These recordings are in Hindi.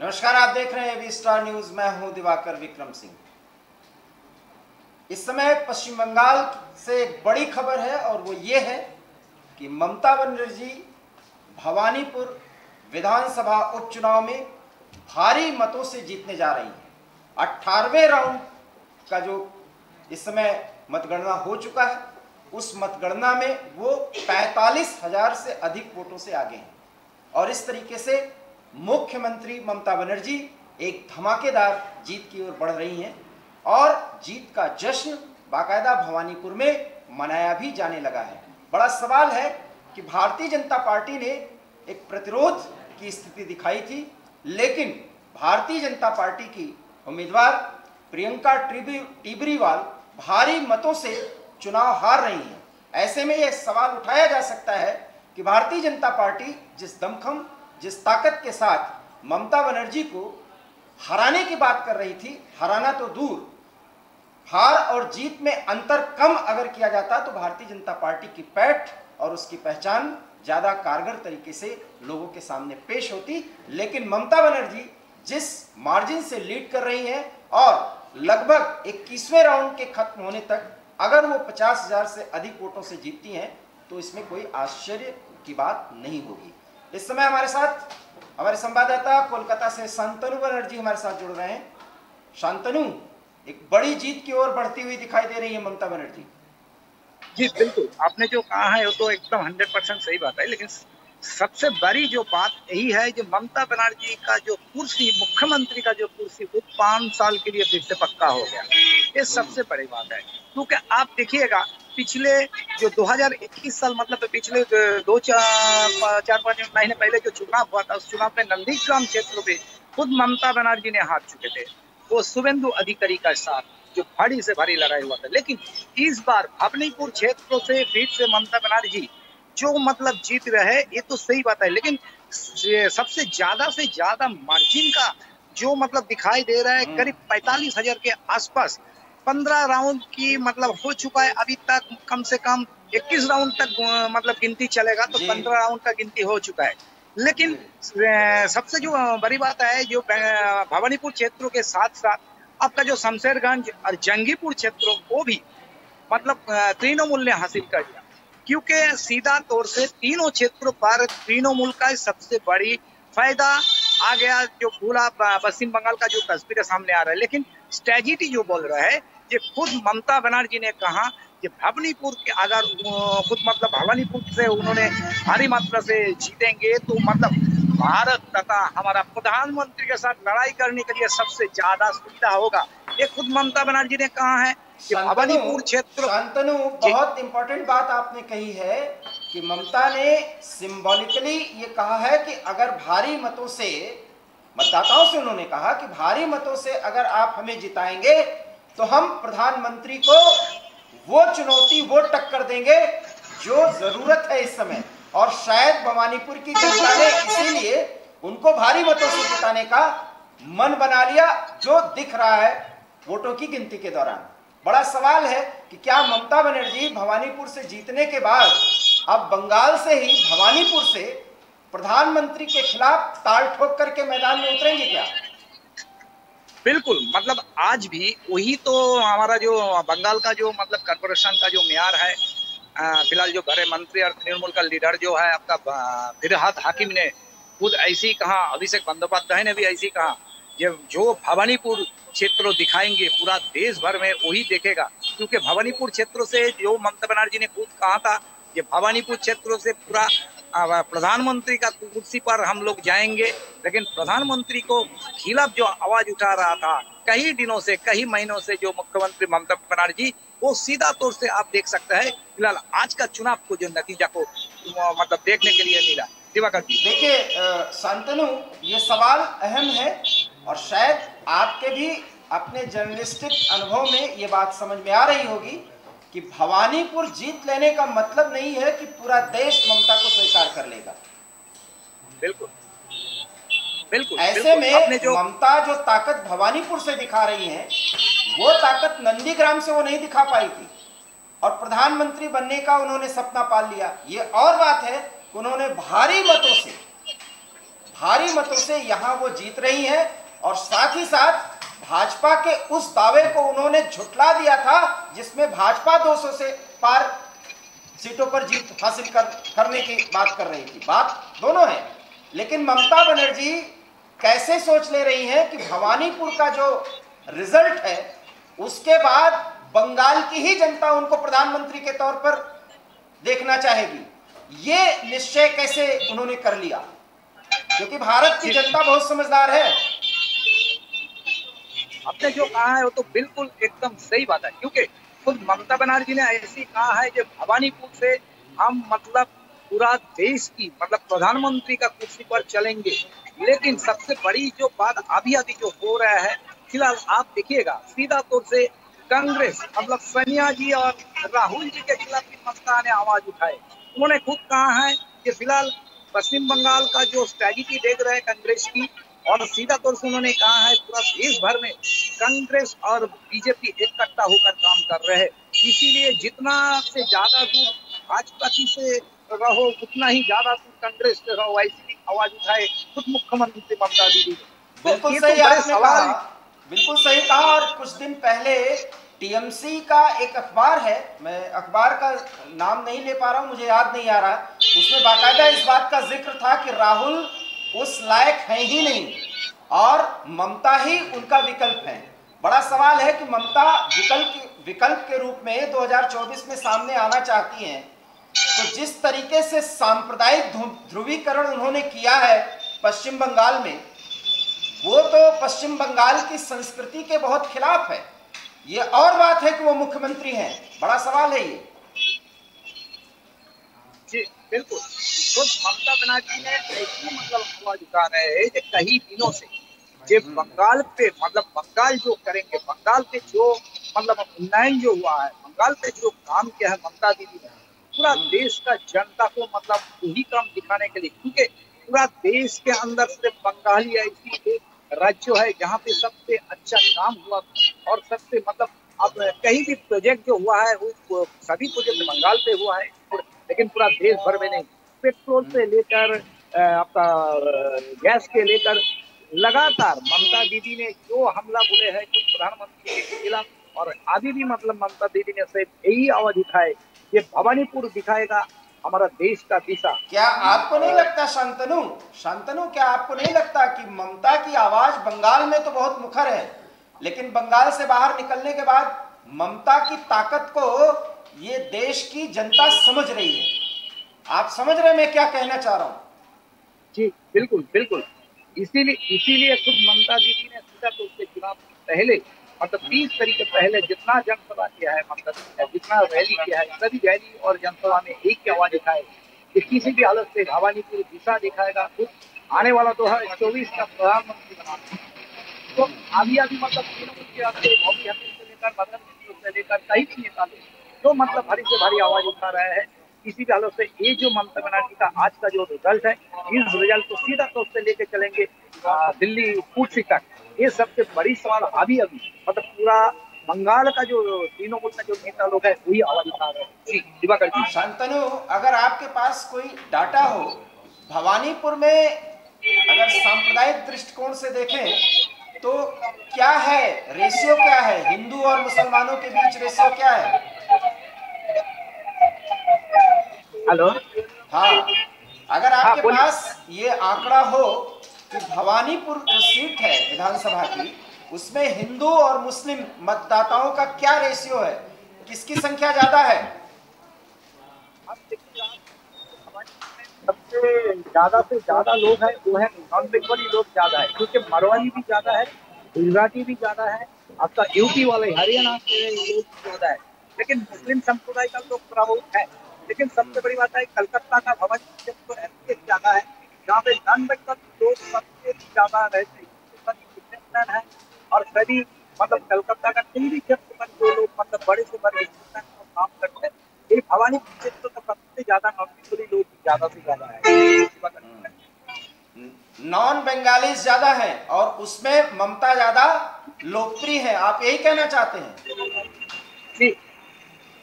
नमस्कार, आप देख रहे हैं वी स्टार न्यूज। मैं हूं दिवाकर विक्रम सिंह। इस समय पश्चिम बंगाल से एक बड़ी खबर है और वो ये है कि ममता बनर्जी भवानीपुर विधानसभा उपचुनाव में भारी मतों से जीतने जा रही हैं। 18वें राउंड का जो इस समय मतगणना हो चुका है, उस मतगणना में वो 45,000 से अधिक वोटों से आगे हैं और इस तरीके से मुख्यमंत्री ममता बनर्जी एक धमाकेदार जीत की ओर बढ़ रही हैं और जीत का जश्न बाकायदा भवानीपुर में मनाया भी जाने लगा है। बड़ा सवाल है कि भारतीय जनता पार्टी ने एक प्रतिरोध की स्थिति दिखाई थी, लेकिन भारतीय जनता पार्टी की उम्मीदवार प्रियंका टिबरीवाल भारी मतों से चुनाव हार रही हैं। ऐसे में यह सवाल उठाया जा सकता है कि भारतीय जनता पार्टी जिस दमखम, जिस ताकत के साथ ममता बनर्जी को हराने की बात कर रही थी, हराना तो दूर, हार और जीत में अंतर कम अगर किया जाता तो भारतीय जनता पार्टी की पैठ और उसकी पहचान ज्यादा कारगर तरीके से लोगों के सामने पेश होती। लेकिन ममता बनर्जी जिस मार्जिन से लीड कर रही हैं और लगभग 21वें राउंड के खत्म होने तक अगर वो 50,000 से अधिक वोटों से जीतती हैं तो इसमें कोई आश्चर्य की बात नहीं होगी। इस समय हमारे साथ हमारे संवाददाता कोलकाता से शांतनु बनर्जी हमारे साथ जुड़ रहे हैं। शांतनु, एक बड़ी जीत की ओर बढ़ती हुई दिखाई दे रही है ममता बनर्जी। जी बिल्कुल, आपने जो कहा है वो तो एकदम 100% सही बात है, लेकिन सबसे बड़ी जो बात यही है जो ममता बनर्जी का जो कुर्सी, मुख्यमंत्री का जो कुर्सी, वो 5 साल के लिए फिर से पक्का हो गया। ये सबसे बड़ी बात है, क्योंकि आप देखिएगा पिछले जो 2021 साल मतलब पिछले 4-5 महीने पहले जो चुनाव हुआ था, उस चुनाव में नंदीग्राम क्षेत्र में खुद ममता बनर्जी ने हार चुके थे। वो शुभेंदु अधिकारी का साथ जो भारी से भारी लड़ाई हुआ था, लेकिन इस बार भवानीपुर क्षेत्र से फिर से ममता बनर्जी जो मतलब जीत रहे, ये तो सही बात है, लेकिन सबसे ज्यादा से ज्यादा मार्जिन का जो मतलब दिखाई दे रहा है, करीब 45,000 के आसपास 15 राउंड की मतलब हो चुका है अभी तक। कम से कम 21 राउंड तक मतलब गिनती चलेगा तो 15 राउंड का गिनती हो चुका है। लेकिन सबसे जो बड़ी बात है, जो भवानीपुर क्षेत्रों के साथ साथ आपका जो शमशेरगंज और जंगीपुर क्षेत्रों को भी मतलब तृणमूल ने हासिल कर लिया, क्योंकि सीधा तौर से तीनों क्षेत्रों पर तृणमूल का सबसे बड़ी फायदा आ गया। जो पूरा पश्चिम बंगाल का जो तस्वीर सामने आ रहा है, लेकिन स्ट्रेटेजी जो बोल रहा है, ये खुद ममता बनर्जी ने कहा कि भवानीपुर के अगर खुद मतलब भवानीपुर से उन्होंने भारी मात्रा से जीतेंगे तो मतलब भारत तथा हमारा प्रधानमंत्री के साथ लड़ाई करने के लिए सबसे ज्यादा सुविधा होगा। ये खुद ममता बनर्जी ने कहा है कि भवानीपुर क्षेत्र। शांतनु, बहुत इंपॉर्टेंट बात आपने कही है कि ममता ने सिंबॉलिकली ये कहा है कि अगर भारी मतों से, मतदाताओं से उन्होंने कहा कि भारी मतों से अगर आप हमें जिताएंगे तो हम प्रधानमंत्री को वो चुनौती, वो टक्कर देंगे जो जरूरत है इस समय। और शायद भवानीपुर की जनता ने इसीलिए उनको भारी मतों से जिताने का मन बना लिया, जो दिख रहा है वोटों की गिनती के दौरान। बड़ा सवाल है कि क्या ममता बनर्जी भवानीपुर से जीतने के बाद अब बंगाल से ही भवानीपुर से प्रधानमंत्री के खिलाफ ताल ठोक करके मैदान में उतरेंगे क्या? बिल्कुल, मतलब आज भी वही तो हमारा जो बंगाल का जो मतलब कॉर्पोरेशन का जो मेयर है, फिलहाल जो गृह मंत्री और तृणमूल का लीडर जो है आपका फिरहाद हाकिम ने खुद ऐसे ही कहा, अभिषेक बंदोपाध्याय ने भी ऐसे ही कहा, ये जो भवानीपुर क्षेत्रों दिखाएंगे पूरा देश भर में वही देखेगा। क्योंकि भवानीपुर क्षेत्रों से जो ममता बनर्जी ने खुद कहा था कि भवानीपुर क्षेत्रों से पूरा प्रधानमंत्री का कुर्सी पर हम लोग जाएंगे, लेकिन प्रधानमंत्री को खिलाफ जो आवाज उठा रहा था कई दिनों से, कई महीनों से जो मुख्यमंत्री ममता बनर्जी, वो सीधा तौर से आप देख सकते हैं फिलहाल आज का चुनाव को जो नतीजा को मतलब देखने के लिए मिला। दिवाकर जी, देखिए शांतनु, ये सवाल अहम है और शायद आपके भी अपने जर्नलिस्टिक अनुभव में ये बात समझ में आ रही होगी कि भवानीपुर जीत लेने का मतलब नहीं है कि पूरा देश ममता को स्वीकार कर लेगा। बिल्कुल बिल्कुल। ऐसे में ममता जो ताकत भवानीपुर से दिखा रही है, वो ताकत नंदीग्राम से वो नहीं दिखा पाई थी और प्रधानमंत्री बनने का उन्होंने सपना पाल लिया। ये और बात है कि उन्होंने भारी मतों से यहां वो जीत रही हैं और साथ ही साथ भाजपा के उस दावे को उन्होंने झुठला दिया था जिसमें भाजपा 200 से पार सीटों पर जीत हासिल करने की बात कर रही थी। बात दोनों है, लेकिन ममता बनर्जी कैसे सोच ले रही हैं कि भवानीपुर का जो रिजल्ट है उसके बाद बंगाल की ही जनता उनको प्रधानमंत्री के तौर पर देखना चाहेगी। ये निश्चय कैसे उन्होंने कर लिया? क्योंकि भारत की जनता बहुत समझदार है। आपने जो कहा है वो तो बिल्कुल एकदम सही बात है, क्योंकि खुद ममता बनर्जी ने ऐसी कहा है कि भवानीपुर से हम मतलब पूरा देश की मतलब प्रधानमंत्री का कुर्सी पर चलेंगे। लेकिन सबसे बड़ी जो बात अभी जो हो रहा है, फिलहाल आप देखिएगा सीधा तौर से कांग्रेस मतलब सोनिया जी और राहुल जी के खिलाफ भी ममता ने आवाज उठाए। उन्होंने खुद कहा है कि फिलहाल पश्चिम बंगाल का जो स्ट्रेटेजी देख रहे हैं कांग्रेस की, और सीधा तौर से उन्होंने कहा है पूरा देश भर में कांग्रेस और बीजेपी इकट्ठा होकर काम कर रहे हैं। इसीलिए जितना से ज्यादा दूर भाजपा से रहो उतना ही ज्यादा दूर कांग्रेस से रहो, ऐसी आवाज उठाए खुद मुख्यमंत्री ममता दीदी ने। बिल्कुल सही आपने कहा, बिल्कुल सही कहा। और कुछ दिन पहले टीएमसी का एक अखबार है, मैं अखबार का नाम नहीं ले पा रहा हूं, मुझे याद नहीं आ रहा, उसमें बाकायदा इस बात का जिक्र था कि राहुल उस लायक हैं ही नहीं और ममता ही उनका विकल्प है। बड़ा सवाल है कि ममता विकल्प के रूप में 2024 में सामने आना चाहती हैं, तो जिस तरीके से सांप्रदायिक ध्रुवीकरण उन्होंने किया है पश्चिम बंगाल में, वो तो पश्चिम बंगाल की संस्कृति के बहुत खिलाफ है। ये और बात है कि वो मुख्यमंत्री हैं, बड़ा सवाल है ये। जी बिल्कुल, खुद ममता बनर्जी ने ऐसी मतलब आवाज उठा रहे हैं कि कई दिनों से जो बंगाल पे मतलब बंगाल जो करेंगे, बंगाल पे जो मतलब उन्नयन जो हुआ है, बंगाल पे जो काम किया है ममता दीदी ने, पूरा देश का जनता को मतलब वही काम दिखाने के लिए, क्योंकि पूरा देश के अंदर सिर्फ बंगाली ऐसी एक राज्य है जहाँ पे सबसे अच्छा काम हुआ और सबसे मतलब अब कहीं भी प्रोजेक्ट जो हुआ है वो सभी प्रोजेक्ट बंगाल पे हुआ है, लेकिन पूरा देश भर में नहीं। पेट्रोल से लेकर आपका गैस के लेकर लगातार ममता दीदी ने जो हमला बोले हैं कुछ प्रधानमंत्री के खिलाफ, और अभी भी मतलब ममता दीदी ने सिर्फ यही आवाज उठाए, ये भवानीपुर दिखाएगा हमारा देश का दिशा। क्या आपको नहीं लगता शांतनु, क्या आपको नहीं लगता कि ममता की आवाज बंगाल में तो बहुत मुखर है, लेकिन बंगाल से बाहर निकलने के बाद ममता की ताकत को ये देश की जनता समझ रही है? आप समझ रहे हैं मैं क्या कहना चाह रहा हूं? जी बिल्कुल बिल्कुल, इसीलिए खुद ममता दीदी ने सीधा तो उसके चुनाव पहले मतलब 30 तारीख के पहले जितना जनसभा किया है ममता दीदी ने, जितना रैली किया है, सभी रैली और जनसभा में एक की आवाज उठाए कि किसी भी हालत से भवानीपुर दिशा दिखाएगा, खुद आने वाला 2024 का प्रधानमंत्री बनाना। तो अभी मतलब से लेकर मदन से लेकर कई भी नेता तो मतलब भारी से भारी आवाज उठा रहे हैं। किसी भी हालत से ये जो ममता बनर्जी का आज का जो रिजल्ट है, इस रिजल्ट को सीधा तौर से लेके चलेंगे दिल्ली कुर्सी तक। ये सबसे बड़ी सवाल अभी मतलब पूरा बंगाल का जो तृणमूल का जो नेता लोग है वही आवाज उठा रहे हैं। जी दिवाकर जी। शांतनु, अगर आपके पास कोई डाटा हो, भवानीपुर में अगर सांप्रदायिक दृष्टिकोण से देखें तो क्या है रेशियो, क्या है हिंदू और मुसलमानों के बीच रेशियो क्या है? हेलो, हाँ, अगर आपके पास ये आंकड़ा हो कि भवानीपुर जो सीट है विधानसभा की, उसमें हिंदू और मुस्लिम मतदाताओं का क्या रेशियो है, किसकी संख्या ज्यादा है? सबसे ज्यादा से ज्यादा लोग हैं वो है नॉन बेंगोली लोग ज्यादा है, क्योंकि मरवाड़ी भी ज्यादा है, गुजराती भी ज्यादा है, आपका यूपी वाले हरियाणा के लोग ज्यादा है, लेकिन मुस्लिम संप्रदाय का लोग थोड़ा बहुत है। लेकिन सबसे बड़ी बात है कलकत्ता का भवन तो ऐसे ज्यादा है जहाँ पे नॉन बेंगोली लोग सबसे ज्यादा रहते हैं, और सभी मतलब कलकत्ता का कहीं भी क्षेत्र पर जो लोग मतलब बड़े से बड़े काम करते हैं, ये भवानी क्षेत्र का सबसे ज्यादा नॉन बेंगोली लोग ज्यादा से ज्यादा है। नॉन बंगाली ज्यादा है और उसमें ममता ज्यादा लोकप्रिय है, आप यही कहना चाहते हैं? जी।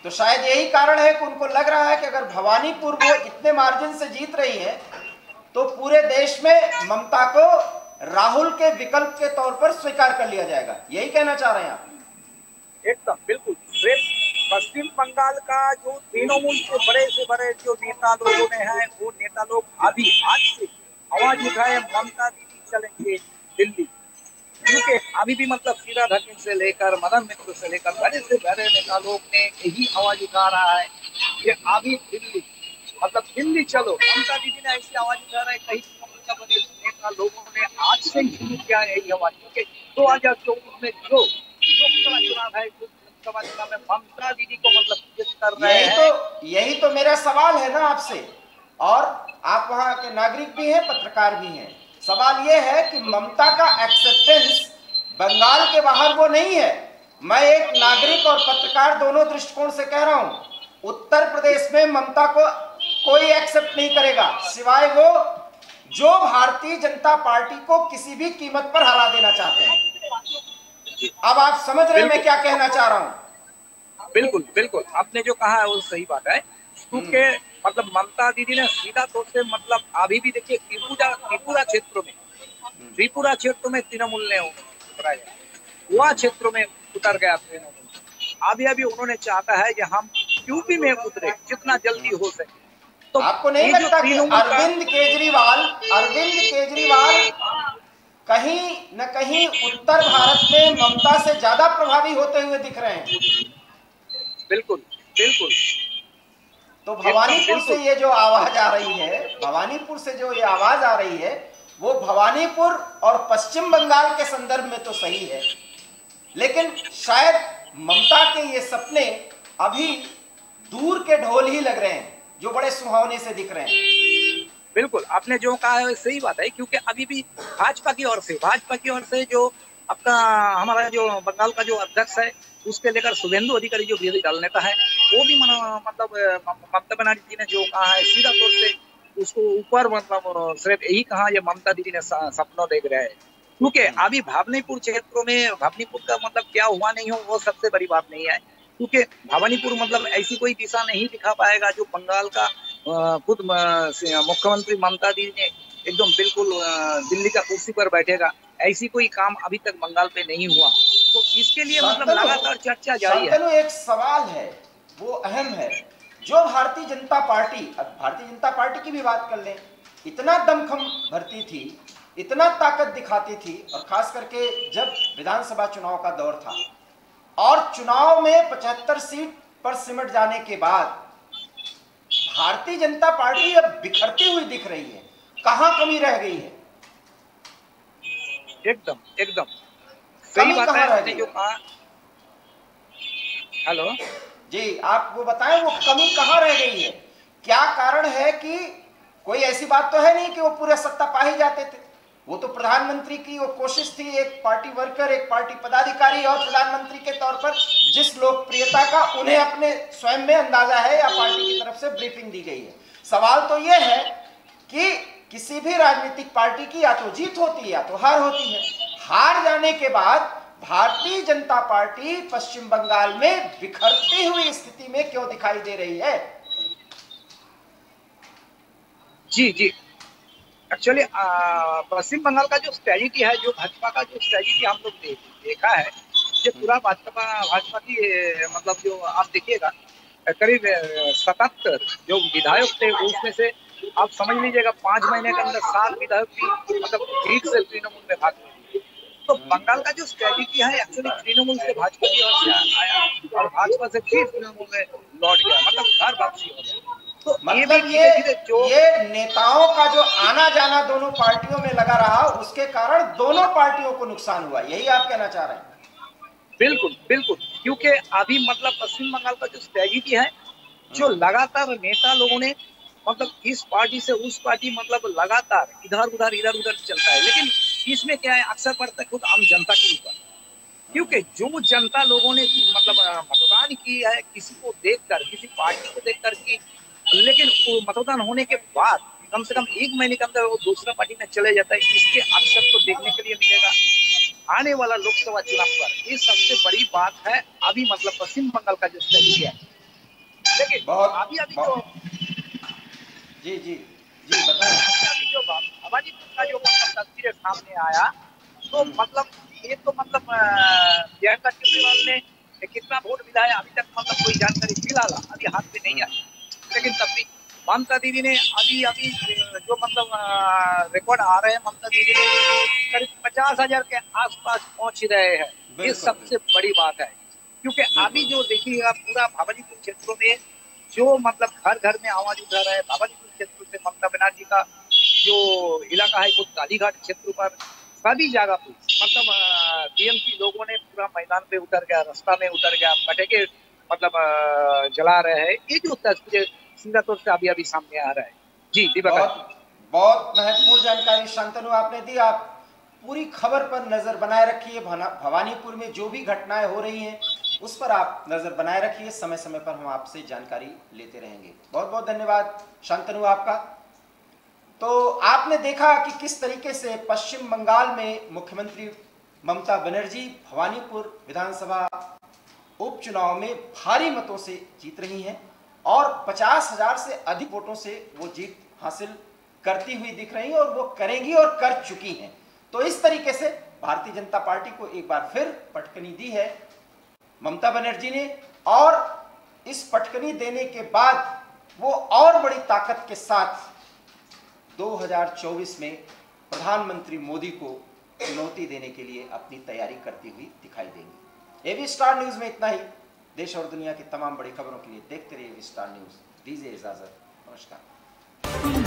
तो शायद यही कारण है कि उनको लग रहा है कि अगर भवानीपुर वो इतने मार्जिन से जीत रही है तो पूरे देश में ममता को राहुल के विकल्प के तौर पर स्वीकार कर लिया जाएगा। यही कहना चाह रहे हैं आप? एकदम बिल्कुल। पश्चिम बंगाल का जो तृणमूल के बड़े से बड़े जो नेता लोगों ने हैं, वो नेता लोग अभी आज से आवाज उठाए ममता दीदी चलेंगे दिल्ली, क्योंकि अभी भी मतलब शीला धरनी से लेकर मदन मित्र से लेकर बड़े से बड़े नेता लोग ने यही आवाज उठा रहा है कि अभी दिल्ली मतलब दिल्ली चलो। ममता दीदी ने ऐसी आवाज उठा रहा है, कई नेता लोगों ने आज से ही शुरू किया है यही आवाज, क्योंकि 2024 में जो लोकसभा चुनाव है, लोकसभा चुनाव में ममता दीदी को मतलब कर रहे हैं। यही तो मेरा सवाल है ना आपसे, और आप वहां के नागरिक भी हैं, पत्रकार भी हैं। सवाल यह है कि ममता का एक्सेप्टेंस बंगाल के बाहर वो नहीं है। मैं एक नागरिक और पत्रकार दोनों दृष्टिकोण से कह रहा हूं, उत्तर प्रदेश में ममता को कोई एक्सेप्ट नहीं करेगा, सिवाय वो जो भारतीय जनता पार्टी को किसी भी कीमत पर हरा देना चाहते हैं। अब आप समझ रहे हैं मैं क्या कहना चाह रहा हूं? बिल्कुल बिल्कुल, आपने जो कहा है वो सही बात है, क्योंकि मतलब ममता दीदी ने सीधा तौर से मतलब अभी भी देखिए त्रिपुरा क्षेत्र में तृणमूल ने वह क्षेत्रों में उतर गया तृणमूल। अभी उन्होंने चाहता है कि हम यूपी में उतरे जितना जल्दी हो सके। तो आपको नहीं लगता कि अरविंद केजरीवाल कहीं न कहीं उत्तर भारत में ममता से ज्यादा प्रभावी होते हुए दिख रहे हैं? बिल्कुल बिल्कुल। तो भवानीपुर से ये जो आवाज आ रही है, वो भवानीपुर और पश्चिम बंगाल के संदर्भ में तो सही है, लेकिन शायद ममता के ये सपने अभी दूर के ढोल ही लग रहे हैं, जो बड़े सुहावने से दिख रहे हैं। बिल्कुल, आपने जो कहा है सही बात है, क्योंकि अभी भी भाजपा की ओर से जो आपका हमारा जो बंगाल का जो अध्यक्ष है, उसके लेकर शुभेंदु अधिकारी जो विरोधी दल नेता है, वो भी मतलब ममता बनर्जी जी ने जो कहा है सीधा तौर से उसको ऊपर मतलब सिर्फ यही कहा ये ममता दीदी ने सपनों देख रहे हैं। क्योंकि अभी भवानीपुर क्षेत्रों में भवानीपुर का मतलब क्या हुआ नहीं हो वो सबसे बड़ी बात नहीं है, क्योंकि भवानीपुर मतलब ऐसी कोई दिशा नहीं दिखा पाएगा जो बंगाल का खुद मुख्यमंत्री ममता दीदी ने एकदम बिल्कुल दिल्ली का कुर्सी पर बैठेगा, ऐसी कोई काम अभी तक बंगाल पे नहीं हुआ। तो इसके लिए मतलब लगातार चर्चा जारी है। एक सवाल है, वो अहम है, जो भारतीय जनता पार्टी की भी बात कर लें, इतना दमखम भरती थी, इतना ताकत दिखाती थी, और खास करके जब विधानसभा चुनाव का दौर था और चुनाव में 75 सीट पर सिमट जाने के बाद भारतीय जनता पार्टी अब बिखरती हुई दिख रही है। कहां कमी रह गई है? एकदम सही बात है जो कहा। हेलो जी, आप वो बताएं, वो कमी कहां रह गई है? क्या कारण है कि कोई ऐसी बात तो है नहीं कि वो पूरे सत्ता पा ही जाते थे। वो तो प्रधानमंत्री की वो कोशिश थी, एक पार्टी वर्कर, एक पार्टी पदाधिकारी और प्रधानमंत्री के तौर पर जिस लोकप्रियता का उन्हें अपने स्वयं में अंदाजा है या पार्टी की तरफ से ब्रीफिंग दी गई है। सवाल तो यह है कि किसी भी राजनीतिक पार्टी की या तो जीत होती है या तो हार होती है। हार जाने के बाद भारतीय जनता पार्टी पश्चिम बंगाल में बिखरती हुई स्थिति में क्यों दिखाई दे रही है? जी एक्चुअली पश्चिम बंगाल का जो स्ट्रेटेजी है, जो भाजपा का जो स्ट्रेटेजी हम लोग देखा है, ये पूरा भाजपा की मतलब जो आप देखिएगा करीब 77 जो विधायक थे, उसमें से आप समझ लीजिएगा 5 महीने के अंदर 7 विधायक भी मतलब ठीक से तृणमूल में भाग गए। तो बंगाल का जो स्ट्रेटेजी है एक्चुअली तृणमूल से भाजपा की ओर से आया और भाजपा से फिर तृणमूल में लौट गया, मतलब घर वापसी हो गया। तो मतलब ये नेताओं का जो आना जाना दोनों पार्टियों में लगा रहा, उसके कारण दोनों पार्टियों को नुकसान हुआ, यही आप कहना चाह रहे हैं? बिल्कुल, क्योंकि अभी मतलब पश्चिम बंगाल का जो स्ट्रेटेजी है, जो लगातार नेता लोगों ने मतलब इस पार्टी से उस पार्टी मतलब लगातार इधर उधर चलता है, लेकिन इसमें क्या है अक्सर पड़ता है खुद आम जनता के ऊपर, क्योंकि जो जनता लोगों ने मतलब मतदान की है किसी को देखकर, किसी पार्टी को देखकर की, लेकिन मतदान होने के बाद कम से कम 1 महीने के अंदर वो दूसरा पार्टी में चले जाता है, इसके अक्सर तो देखने के लिए मिलेगा आने वाला लोकसभा चुनाव पर। ये सबसे बड़ी बात है अभी मतलब पश्चिम बंगाल का जो स्थिति है। लेकिन अभी जो जी जी बताएं। अभी जो भवानीपुर का जो मतलब तस्वीरें सामने आया, तो मतलब ये तो मतलब प्रियंका केजरीवाल ने कितना वोट मिला है अभी तक मतलब कोई जानकारी फिलहाल अभी हाथ में नहीं आई, लेकिन तब भी ममता दीदी ने अभी अभी जो मतलब रिकॉर्ड आ रहे हैं, ममता दीदी ने करीब 50,000 के आसपास पहुंच रहे हैं। ये बिल्कुल सबसे बड़ी बात है, क्योंकि अभी बिल्कुल जो देखिएगा पूरा भवानीपुर क्षेत्रों में जो मतलब घर घर में आवाज उठा रहा है, भवानीपुर क्षेत्र से ममता बनर्जी का जो इलाका है, कुछ कालीघाट क्षेत्र पर सभी जगह पे मतलब टीएमसी लोगों ने पूरा मैदान पे उतर गया, रास्ता में उतर गया, पटाखे मतलब जला रहे हैं। ये जो तस्वीरें सीधा तौर से अभी अभी सामने आ रहा है। जी दीपक। बहुत बहुत महत्वपूर्ण जानकारी शांतनु आपने दी। आप पूरी खबर पर नजर बनाए रखिए। भवानीपुर में जो भी घटनाएं हो रही हैं उस पर आप नजर बनाए रखिए। समय समय पर हम आपसे जानकारी लेते रहेंगे। बहुत बहुत धन्यवाद शांतनु आपका। तो आपने देखा कि किस तरीके से पश्चिम बंगाल में मुख्यमंत्री ममता बनर्जी भवानीपुर विधानसभा उपचुनाव में भारी मतों से जीत रही हैं और 50,000 से अधिक वोटों से वो जीत हासिल करती हुई दिख रही हैं और वो करेंगी और कर चुकी हैं। तो इस तरीके से भारतीय जनता पार्टी को एक बार फिर पटकनी दी है ममता बनर्जी ने, और इस पटकनी देने के बाद वो और बड़ी ताकत के साथ 2024 में प्रधानमंत्री मोदी को चुनौती देने के लिए अपनी तैयारी करती हुई दिखाई देंगी। एवी स्टार न्यूज में इतना ही। देश और दुनिया की तमाम बड़ी खबरों के लिए देखते रहिए एवी स्टार न्यूज। दीजिए इजाजत। नमस्कार।